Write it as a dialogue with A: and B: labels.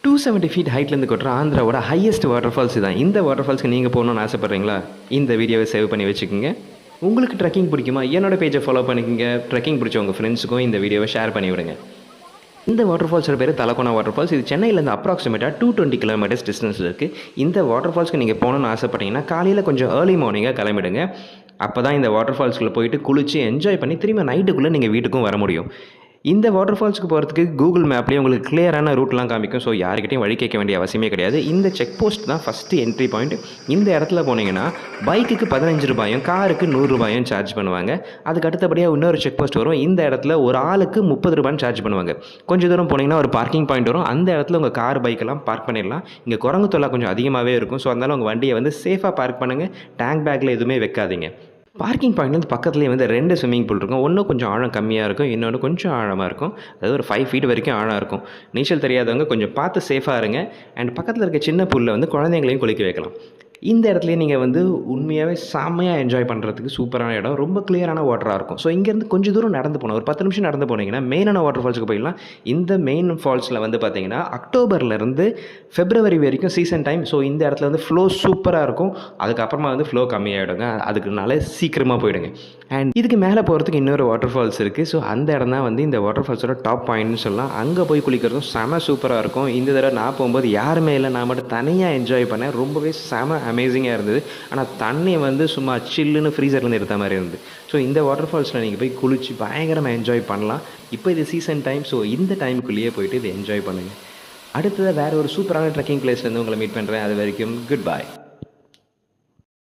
A: 270 feet ஹைட்லேருந்து கொட்டுற ஆந்திராவோட highest water falls தான். இந்த வாட்டர் ஃபால்ஸ்க்கு நீங்கள் போகணுன்னு ஆசைப்பட்றீங்களா? இந்த வீடியோவை சேவ் பண்ணி வச்சுக்கோங்க. உங்களுக்கு ட்ரெக்கிங் பிடிக்குமா? என்னோட பேஜை ஃபாலோ பண்ணிக்கோங்க. ட்ரெக்கிங் பிடிச்ச உங்கள் ஃப்ரெண்ட்ஸுக்கும் இந்த வீடியோவை ஷேர் பண்ணி விடுங்க. இந்த வாட்டர் ஃபால்ஸோட பேர் தலக்கோனா வாட்டர் ஃபால்ஸ். இது சென்னையிலேருந்து அப்ராக்சிமேட்டாக 220 கிலோமீட்டர்ஸ் டிஸ்டன்ஸில் இருக்குது. இந்த வாட்டர் ஃபால்ஸ்க்கு நீங்கள் போகணுன்னு ஆசைப்பட்டீங்கன்னா காலையில் கொஞ்சம் ஏர்லி மார்னிங்காக கிளம்பிடுங்க. அப்போ தான் இந்த வாட்டர் ஃபால்ஸ்குள்ளே போயிட்டு குளித்து என்ஜாய் பண்ணி திரும்ப நைட்டுக்குள்ளே நீங்கள் வீட்டுக்கும் வர முடியும். இந்த வாட்டர் ஃபால்ஸுக்கு போகிறதுக்கு கூகுள் மேப்லேயே உங்களுக்கு கிளியரான ரூட்லாம் காமிக்கும். ஸோ யாருக்கிட்டையும் வழி கேட்க வேண்டிய அவசியமே கிடையாது. இந்த செக் போஸ்ட் தான் ஃபஸ்ட்டு என்ட்ரி பாயிண்ட். இந்த இடத்துல போனீங்கன்னா பைக்குக்கு 15 ரூபாயும் காருக்கு 100 ரூபாயும் சார்ஜ் பண்ணுவாங்க. அதுக்கு அடுத்தபடியாக இன்னொரு செக் போஸ்ட் வரும். இந்த இடத்துல ஒரு ஆளுக்கு 30 ரூபான்னு சார்ஜ் பண்ணுவாங்க. கொஞ்சம் தூரம் போனீங்கன்னா ஒரு பார்க்கிங் பாயிண்ட் வரும். அந்த இடத்துல உங்கள் கார் பைக்கெல்லாம் பார்க் பண்ணிடலாம். இங்கே குரங்கு தொல்லை கொஞ்சம் அதிகமாகவே இருக்கும். ஸோ அதனால் உங்கள் வண்டியை வந்து சேஃபாக பார்க் பண்ணுங்கள். டேங்க் பேக்கில் எதுவுமே வைக்காதீங்க. பார்க்கிங் பாயிண்ட் பக்கத்துலேயே 2 ஸ்விம்மிங் பூல் இருக்கும். ஒன்று கொஞ்சம் ஆழம் கம்மியாக இருக்கும், இன்னொன்று கொஞ்சம் ஆழமாக இருக்கும். அதாவது ஒரு 5 ஃபீட் வரைக்கும் ஆழம் இருக்கும். நீச்சல் தெரியாதவங்க கொஞ்சம் பார்த்து சேஃபாக இருங்க. அண்ட் பக்கத்தில் இருக்க சின்ன பூலில் குழந்தைங்களையும் குளிக்க வைக்கலாம். இந்த இடத்துலையே நீங்கள் உண்மையாகவே செம்மையாக என்ஜாய் பண்ணுறதுக்கு சூப்பரான இடம். ரொம்ப கிளியரான வாட்டராக இருக்கும். ஸோ இங்கேருந்து கொஞ்சம் தூரம் நடந்து போகணும். ஒரு 10 நிமிஷம் நடந்து போனீங்கன்னா மெயினான வாட்டர் ஃபால்ஸுக்கு போயிடலாம். இந்த மெயின் ஃபால்ஸில் பார்த்தீங்கன்னா அக்டோபர்லேருந்து ஃபெப்ரவரி வரைக்கும் சீசன் டைம். ஸோ இந்த இடத்துல ஃப்ளோ சூப்பராக இருக்கும். அதுக்கப்புறமா ஃப்ளோ கம்மியாகிடுங்க. அதுக்குனால சீக்கிரமாக போயிடுங்க. அண்ட் இதுக்கு மேலே போகிறதுக்கு இன்னொரு வாட்டர் ஃபால்ஸ் இருக்குது. ஸோ அந்த இடம் தான் இந்த வாட்டர் ஃபால்ஸோட டாப் பாயிண்ட்னு சொல்லலாம். அங்கே போய் குளிக்கிறதும் செம சூப்பராக இருக்கும். இந்த தடவை நான் போகும்போது யாருமே இல்லை, நான் மட்டும் தனியாக என்ஜாய் பண்ணேன். ரொம்பவே செம அமேசிங்காக இருந்தது. ஆனால் தண்ணி சும்மா சில்லுன்னு ஃப்ரீசர்லேருந்து எடுத்த மாதிரி இருந்தது. ஸோ இந்த வாட்டர் ஃபால்ஸில் நீங்கள் போய் குளித்து பயங்கரமாக என்ஜாய் பண்ணலாம். இப்போ இது சீசன் டைம். ஸோ இந்த டைமுக்குள்ளேயே போயிட்டு இதை என்ஜாய் பண்ணுங்கள். அடுத்ததாக வேறு ஒரு சூப்பரான ட்ரெக்கிங் பிளேஸ்லேருந்து உங்களை மீட் பண்ணுறேன். அது வரைக்கும் குட் பை.